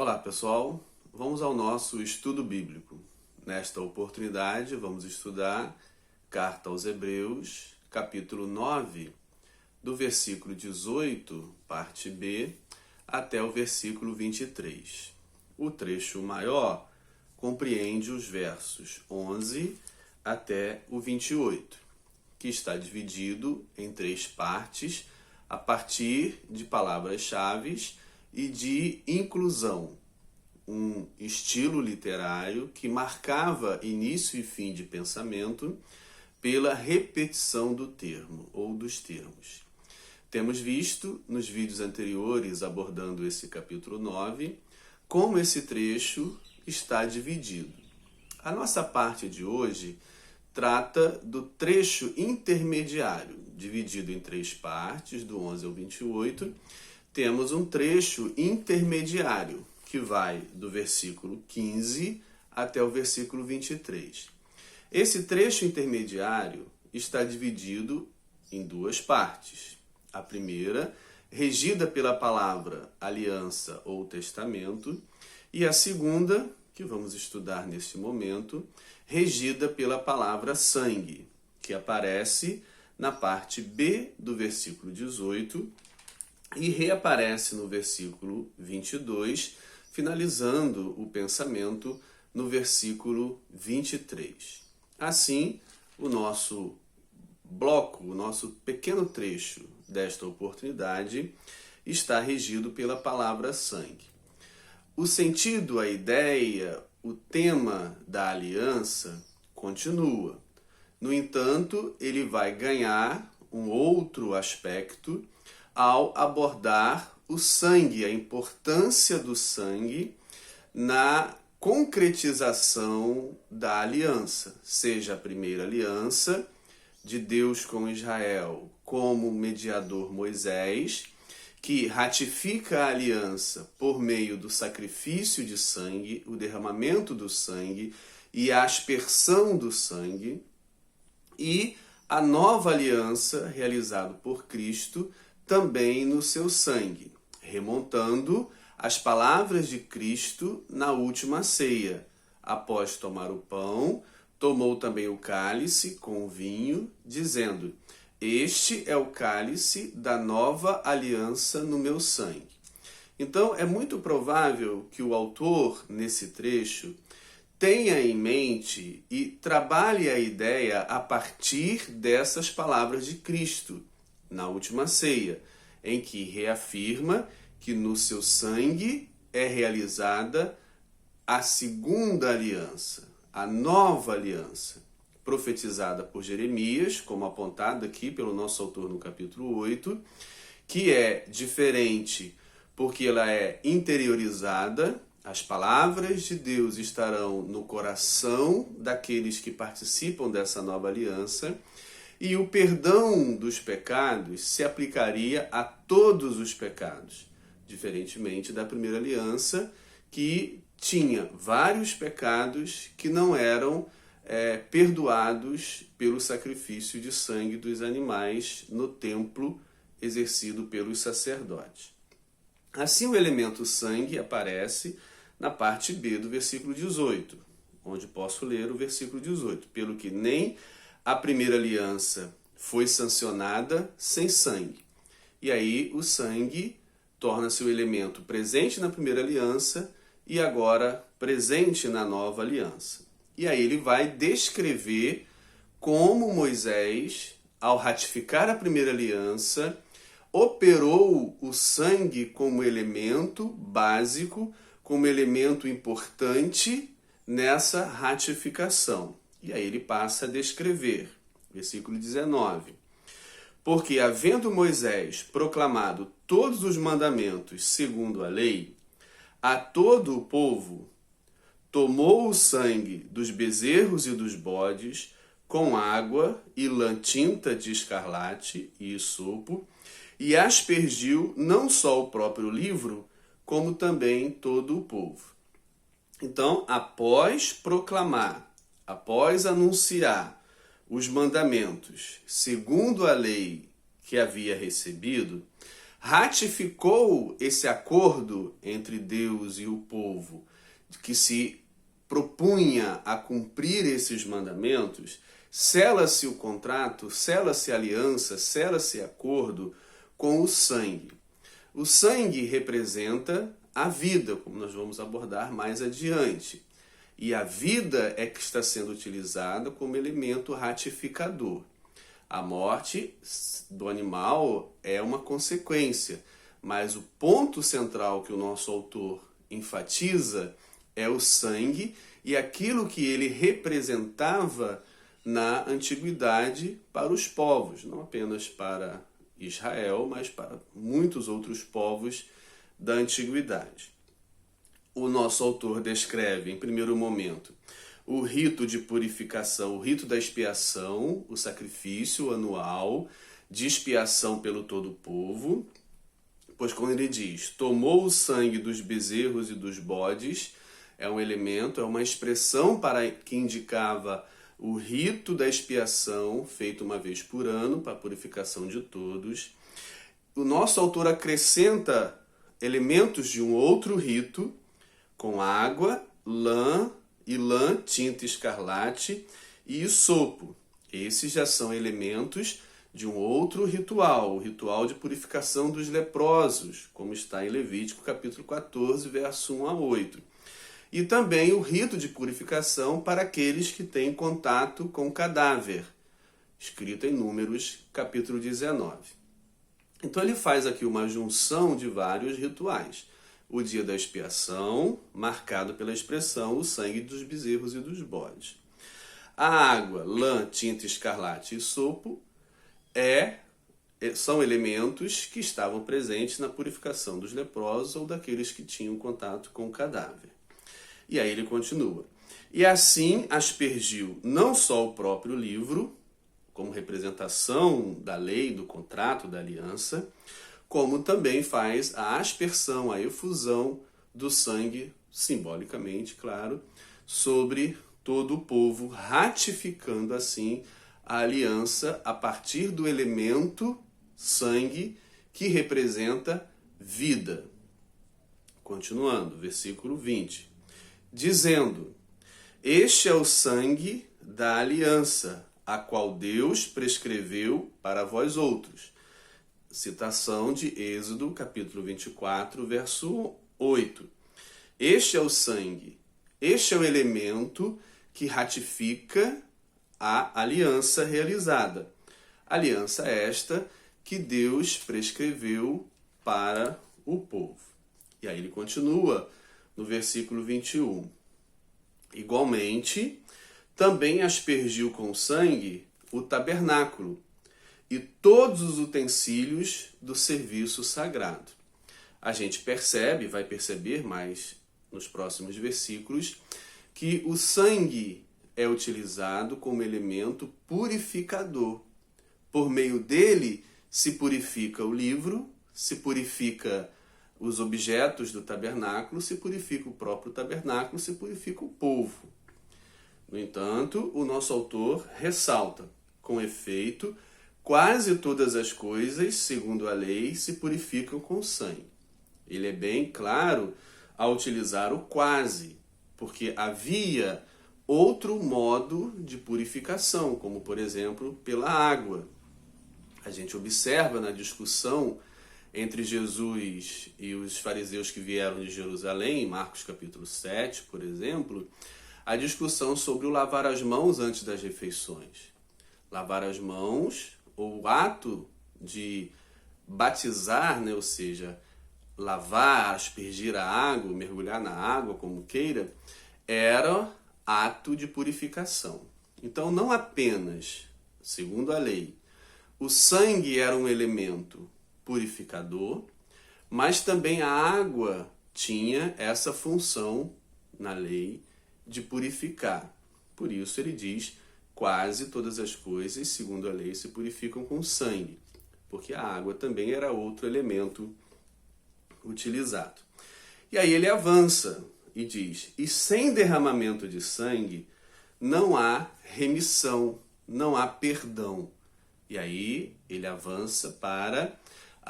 Olá pessoal, vamos ao nosso estudo bíblico. Nesta oportunidade vamos estudar Carta aos Hebreus, capítulo 9, do versículo 18, parte B, até o versículo 23. O trecho maior compreende os versos 11 até o 28, que está dividido em três partes a partir de palavras-chave e de inclusão, um estilo literário que marcava início e fim de pensamento pela repetição do termo ou dos termos. Temos visto nos vídeos anteriores, abordando esse capítulo 9, como esse trecho está dividido. A nossa parte de hoje trata do trecho intermediário, dividido em três partes, do 11 ao 28. Temos um trecho intermediário, que vai do versículo 15 até o versículo 23. Esse trecho intermediário está dividido em duas partes. A primeira, regida pela palavra aliança ou testamento, e a segunda, que vamos estudar neste momento, regida pela palavra sangue, que aparece na parte B do versículo 18 e reaparece no versículo 22, finalizando o pensamento no versículo 23. Assim, o nosso bloco, o nosso pequeno trecho desta oportunidade está regido pela palavra sangue. O sentido, a ideia, o tema da aliança continua. No entanto, ele vai ganhar um outro aspecto ao abordar o sangue, a importância do sangue na concretização da aliança, seja a primeira aliança de Deus com Israel, como mediador Moisés, que ratifica a aliança por meio do sacrifício de sangue, o derramamento do sangue e a aspersão do sangue, e a nova aliança realizada por Cristo também no seu sangue, remontando as palavras de Cristo na última ceia. Após tomar o pão, tomou também o cálice com o vinho, dizendo: "Este é o cálice da nova aliança no meu sangue." Então, é muito provável que o autor, nesse trecho, tenha em mente e trabalhe a ideia a partir dessas palavras de Cristo na última ceia, em que reafirma que no seu sangue é realizada a segunda aliança, a nova aliança, profetizada por Jeremias, como apontado aqui pelo nosso autor no capítulo 8, que é diferente porque ela é interiorizada. As palavras de Deus estarão no coração daqueles que participam dessa nova aliança, e o perdão dos pecados se aplicaria a todos os pecados, diferentemente da primeira aliança, que tinha vários pecados que não eram perdoados pelo sacrifício de sangue dos animais no templo exercido pelos sacerdotes. Assim, o elemento sangue aparece na parte B do versículo 18, onde posso ler o versículo 18. "Pelo que nem a primeira aliança foi sancionada sem sangue." E aí o sangue torna-se o elemento presente na primeira aliança e agora presente na nova aliança. E aí ele vai descrever como Moisés, ao ratificar a primeira aliança, operou o sangue como elemento básico, como elemento importante nessa ratificação. E aí ele passa a descrever, versículo 19. "Porque, havendo Moisés proclamado todos os mandamentos segundo a lei, a todo o povo, tomou o sangue dos bezerros e dos bodes, com água e lã tinta de escarlate e hisopo, e aspergiu não só o próprio livro, como também todo o povo." Então, após proclamar, após anunciar os mandamentos segundo a lei que havia recebido, ratificou esse acordo entre Deus e o povo, que se propunha a cumprir esses mandamentos, sela-se o contrato, sela-se a aliança, sela-se acordo com o sangue. O sangue representa a vida, como nós vamos abordar mais adiante. E a vida é que está sendo utilizada como elemento ratificador. A morte do animal é uma consequência, mas o ponto central que o nosso autor enfatiza é o sangue e aquilo que ele representava na antiguidade para os povos, não apenas para Israel, mas para muitos outros povos da antiguidade. O nosso autor descreve, em primeiro momento, o rito de purificação, o rito da expiação, o sacrifício anual de expiação pelo todo o povo, pois quando ele diz, tomou o sangue dos bezerros e dos bodes, é um elemento, é uma expressão para que indicava o rito da expiação, feito uma vez por ano, para a purificação de todos. O nosso autor acrescenta elementos de um outro rito, com água, lã, tinta escarlate e hisopo. Esses já são elementos de um outro ritual, o ritual de purificação dos leprosos, como está em Levítico capítulo 14, verso 1 a 8. E também o rito de purificação para aqueles que têm contato com o cadáver, escrito em Números capítulo 19. Então ele faz aqui uma junção de vários rituais. O dia da expiação, marcado pela expressão o sangue dos bezerros e dos bodes. A água, lã, tinta escarlate e hisopo são elementos que estavam presentes na purificação dos leprosos ou daqueles que tinham contato com o cadáver. E aí ele continua. E assim aspergiu não só o próprio livro, como representação da lei, do contrato, da aliança, como também faz a aspersão, a efusão do sangue, simbolicamente, claro, sobre todo o povo, ratificando assim a aliança a partir do elemento sangue que representa vida. Continuando, versículo 20. Dizendo, este é o sangue da aliança, a qual Deus prescreveu para vós outros. Citação de Êxodo, capítulo 24, verso 8. Este é o sangue, este é o elemento que ratifica a aliança realizada. Aliança esta que Deus prescreveu para o povo. E aí ele continua no versículo 21. Igualmente, também aspergiu com sangue o tabernáculo e todos os utensílios do serviço sagrado. A gente percebe, vai perceber mais nos próximos versículos, que o sangue é utilizado como elemento purificador. Por meio dele se purifica o livro, se purifica os objetos do tabernáculo, se purifica o próprio tabernáculo, se purifica o povo. No entanto, o nosso autor ressalta, com efeito, quase todas as coisas, segundo a lei, se purificam com sangue. Ele é bem claro ao utilizar o quase, porque havia outro modo de purificação, como, por exemplo, pela água. A gente observa na discussão entre Jesus e os fariseus que vieram de Jerusalém, em Marcos capítulo 7, por exemplo, a discussão sobre o lavar as mãos antes das refeições. Lavar as mãos, ou o ato de batizar, ou seja, lavar, aspergir a água, mergulhar na água, como queira, era ato de purificação. Então, não apenas, segundo a lei, o sangue era um elemento purificador, mas também a água tinha essa função na lei de purificar. Por isso ele diz, quase todas as coisas, segundo a lei, se purificam com sangue, porque a água também era outro elemento utilizado. E aí ele avança e diz, e sem derramamento de sangue não há remissão, não há perdão. E aí ele avança para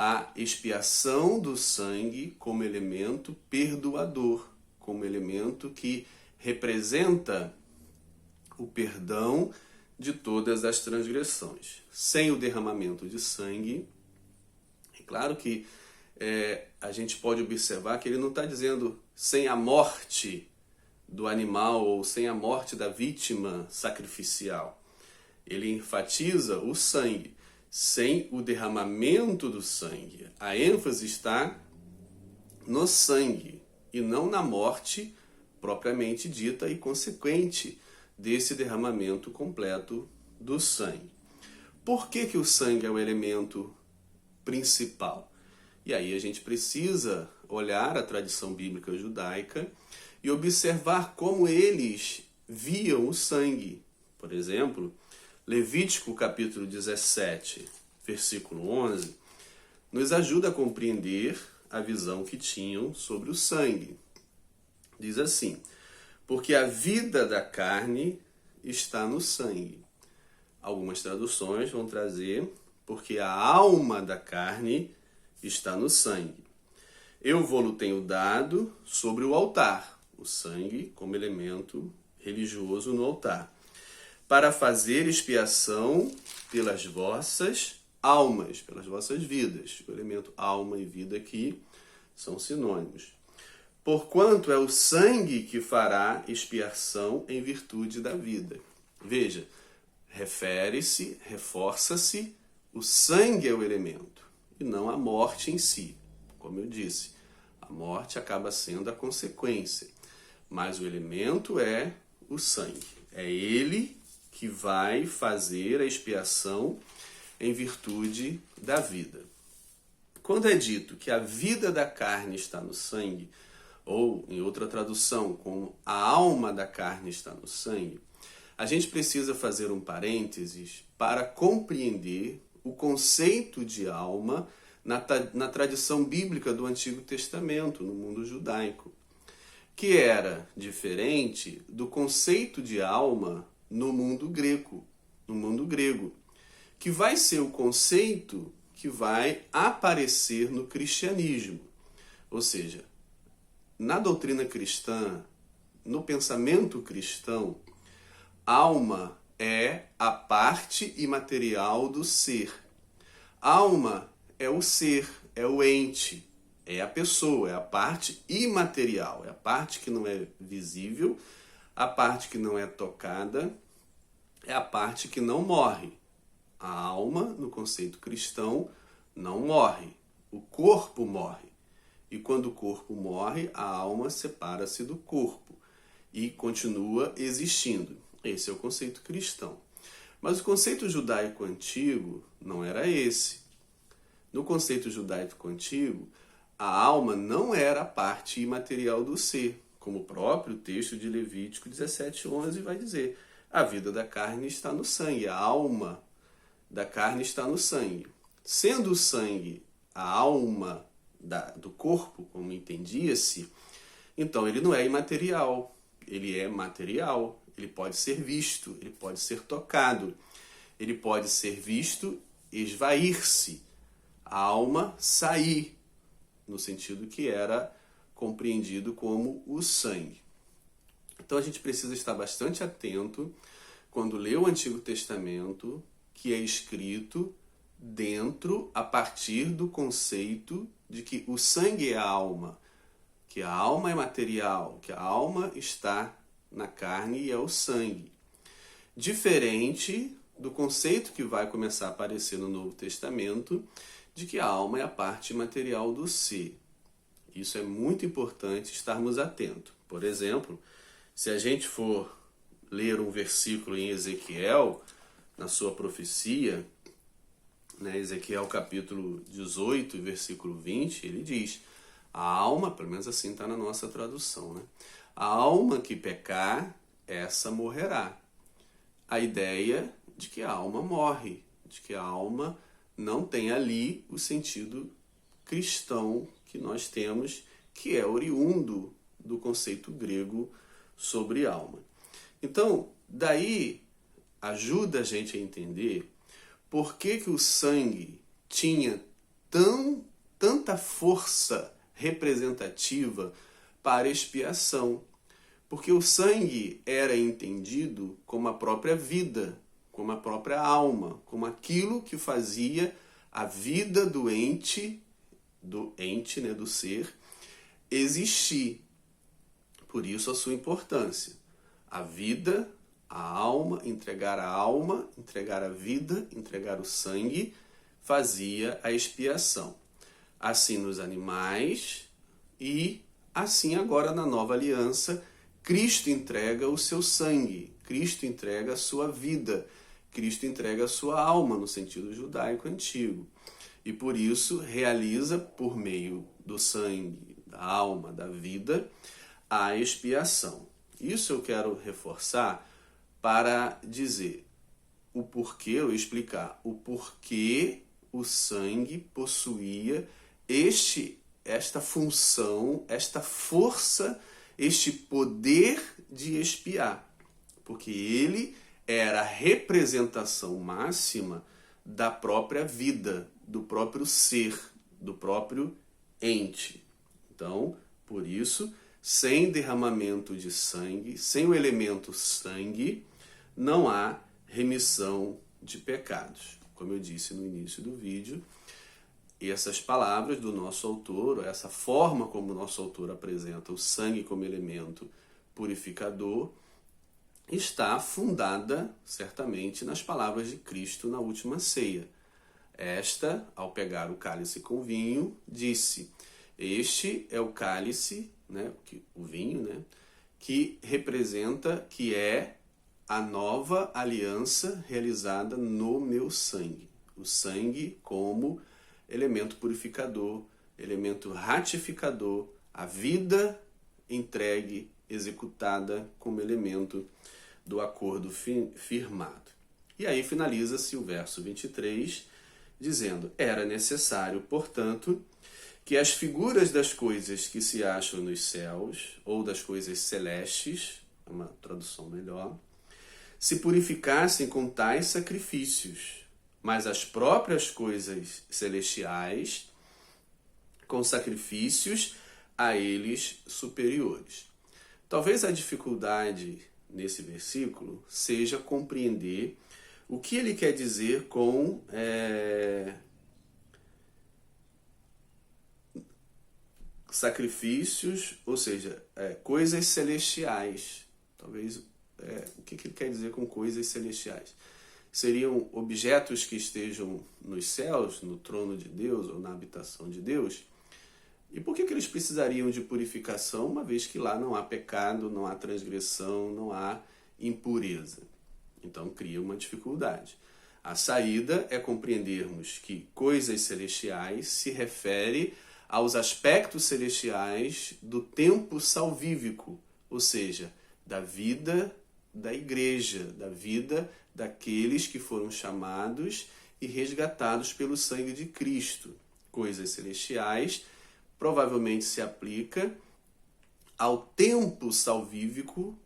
a expiação do sangue como elemento perdoador, como elemento que representa o perdão de todas as transgressões. Sem o derramamento de sangue, é claro que a gente pode observar que ele não está dizendo sem a morte do animal ou sem a morte da vítima sacrificial. Ele enfatiza o sangue, sem o derramamento do sangue. A ênfase está no sangue e não na morte propriamente dita e consequente desse derramamento completo do sangue. Por que o sangue é o elemento principal? E aí a gente precisa olhar a tradição bíblica judaica e observar como eles viam o sangue. Por exemplo, Levítico capítulo 17, versículo 11, nos ajuda a compreender a visão que tinham sobre o sangue. Diz assim: porque a vida da carne está no sangue. Algumas traduções vão trazer: porque a alma da carne está no sangue. Eu vou-lo tenho dado sobre o altar, o sangue como elemento religioso no altar, para fazer expiação pelas vossas almas, pelas vossas vidas. O elemento alma e vida aqui são sinônimos. Porquanto é o sangue que fará expiação em virtude da vida. Veja, refere-se, reforça-se, o sangue é o elemento, e não a morte em si. Como eu disse, a morte acaba sendo a consequência, mas o elemento é o sangue. É ele que vai fazer a expiação em virtude da vida. Quando é dito que a vida da carne está no sangue, ou em outra tradução, como a alma da carne está no sangue, a gente precisa fazer um parênteses para compreender o conceito de alma na tradição bíblica do Antigo Testamento, no mundo judaico, que era diferente do conceito de alma no mundo grego, que vai ser o conceito que vai aparecer no cristianismo. Ou seja, na doutrina cristã, no pensamento cristão, alma é a parte imaterial do ser. Alma é o ser, é o ente, é a pessoa, é a parte imaterial, é a parte que não é visível, a parte que não é tocada, é a parte que não morre. A alma, no conceito cristão, não morre. O corpo morre. E quando o corpo morre, a alma separa-se do corpo e continua existindo. Esse é o conceito cristão. Mas o conceito judaico antigo não era esse. No conceito judaico antigo, a alma não era a parte imaterial do ser, como o próprio texto de Levítico 17:11 vai dizer. A vida da carne está no sangue, a alma da carne está no sangue. Sendo o sangue a alma do corpo, como entendia-se, então ele não é imaterial, ele é material, ele pode ser visto, ele pode ser tocado, ele pode ser visto esvair-se, a alma sair, no sentido que era compreendido como o sangue. Então a gente precisa estar bastante atento quando lê o Antigo Testamento, que é escrito a partir do conceito de que o sangue é a alma, que a alma é material, que a alma está na carne e é o sangue. Diferente do conceito que vai começar a aparecer no Novo Testamento, de que a alma é a parte material do ser. Isso é muito importante estarmos atentos. Por exemplo, se a gente for ler um versículo em Ezequiel, na sua profecia, Ezequiel capítulo 18, versículo 20, ele diz: a alma, pelo menos assim está na nossa tradução, a alma que pecar, essa morrerá. A ideia de que a alma morre, de que a alma não tem ali o sentido cristão que nós temos, que é oriundo do conceito grego sobre alma. Então, daí ajuda a gente a entender por que o sangue tinha tanta força representativa para expiação, porque o sangue era entendido como a própria vida, como a própria alma, como aquilo que fazia a vida do ente, né, do ser, existir. Por isso a sua importância. A vida, a alma, entregar a vida, entregar o sangue, fazia a expiação. Assim nos animais e assim agora na nova aliança, Cristo entrega o seu sangue, Cristo entrega a sua vida, Cristo entrega a sua alma no sentido judaico antigo. E por isso realiza por meio do sangue, da alma, da vida, a expiação. Isso eu quero reforçar para dizer o porquê, eu explicar o porquê o sangue possuía esta função, esta força, este poder de expiar. Porque ele era a representação máxima da própria vida, do próprio ser, do próprio ente. Então, por isso, sem derramamento de sangue, sem o elemento sangue, não há remissão de pecados. Como eu disse no início do vídeo, essas palavras do nosso autor, essa forma como o nosso autor apresenta o sangue como elemento purificador, está fundada certamente nas palavras de Cristo na última ceia. Esta, ao pegar o cálice com vinho, disse: este é o cálice, né, o vinho, né, que representa, que é a nova aliança realizada no meu sangue. O sangue como elemento purificador, elemento ratificador, a vida entregue, executada como elemento do acordo firmado. E aí finaliza-se o verso 23, dizendo: era necessário, portanto, que as figuras das coisas que se acham nos céus, ou das coisas celestes, é uma tradução melhor, se purificassem com tais sacrifícios, mas as próprias coisas celestiais com sacrifícios a eles superiores. Talvez a dificuldade nesse versículo seja compreender o que ele quer dizer com sacrifícios, ou seja, coisas celestiais. Talvez o que ele quer dizer com coisas celestiais? Seriam objetos que estejam nos céus, no trono de Deus ou na habitação de Deus? E por que eles precisariam de purificação, uma vez que lá não há pecado, não há transgressão, não há impureza? Então cria uma dificuldade. A saída é compreendermos que coisas celestiais se refere aos aspectos celestiais do tempo salvífico, ou seja, da vida da igreja, da vida daqueles que foram chamados e resgatados pelo sangue de Cristo. Coisas celestiais provavelmente se aplica ao tempo salvífico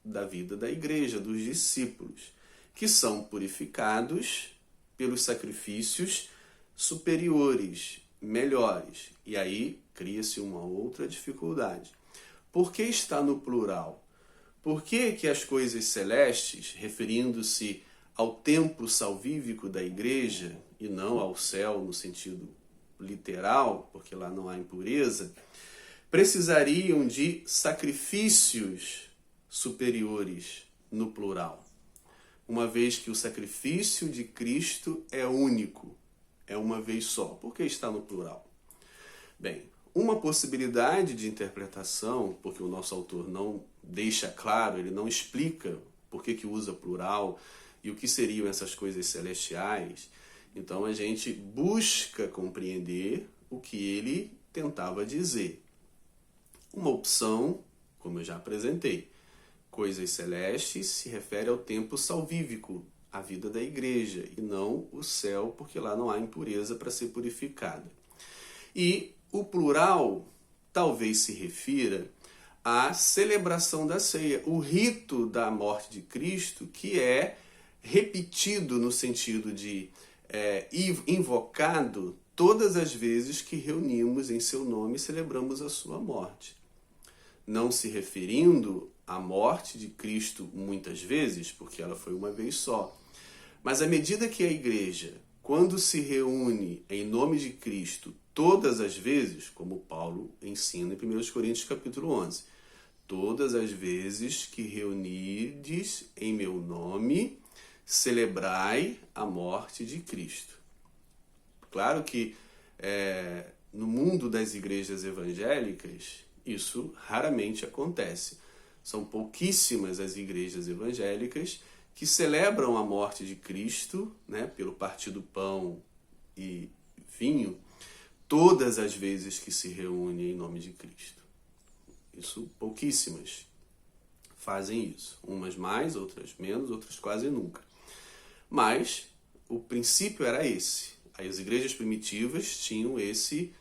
da vida da igreja, dos discípulos, que são purificados pelos sacrifícios superiores, melhores. E aí cria-se uma outra dificuldade. Por que está no plural? Por que as coisas celestes, referindo-se ao tempo salvífico da igreja, e não ao céu no sentido literal, porque lá não há impureza, precisariam de sacrifícios superiores no plural? Uma vez que o sacrifício de Cristo é único, é uma vez só. Por que está no plural? Bem, uma possibilidade de interpretação, porque o nosso autor não deixa claro, ele não explica por que usa plural e o que seriam essas coisas celestiais, então a gente busca compreender o que ele tentava dizer. Uma opção, como eu já apresentei, coisas celestes se refere ao tempo salvífico, a vida da igreja, e não o céu, porque lá não há impureza para ser purificada. E o plural talvez se refira à celebração da ceia, o rito da morte de Cristo, que é repetido no sentido de invocado todas as vezes que reunimos em seu nome e celebramos a sua morte. Não se referindo à morte de Cristo muitas vezes, porque ela foi uma vez só. Mas à medida que a igreja, quando se reúne em nome de Cristo todas as vezes, como Paulo ensina em 1 Coríntios capítulo 11, todas as vezes que reunides em meu nome, celebrai a morte de Cristo. Claro que no mundo das igrejas evangélicas, isso raramente acontece. São pouquíssimas as igrejas evangélicas que celebram a morte de Cristo, né, pelo partir do pão e vinho, todas as vezes que se reúne em nome de Cristo. Isso, pouquíssimas fazem isso. Umas mais, outras menos, outras quase nunca. Mas o princípio era esse. As igrejas primitivas tinham esse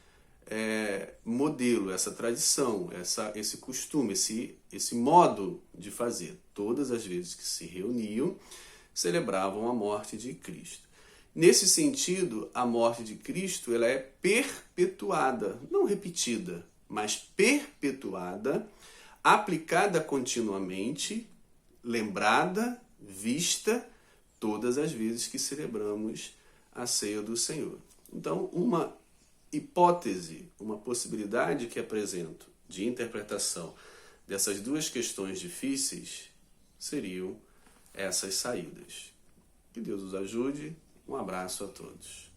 modelo, essa tradição, esse costume, esse modo de fazer. Todas as vezes que se reuniam, celebravam a morte de Cristo. Nesse sentido, a morte de Cristo ela é perpetuada, não repetida, mas perpetuada, aplicada continuamente, lembrada, vista, todas as vezes que celebramos a ceia do Senhor. Então, uma hipótese, uma possibilidade que apresento de interpretação dessas duas questões difíceis seriam essas saídas. Que Deus os ajude. Um abraço a todos.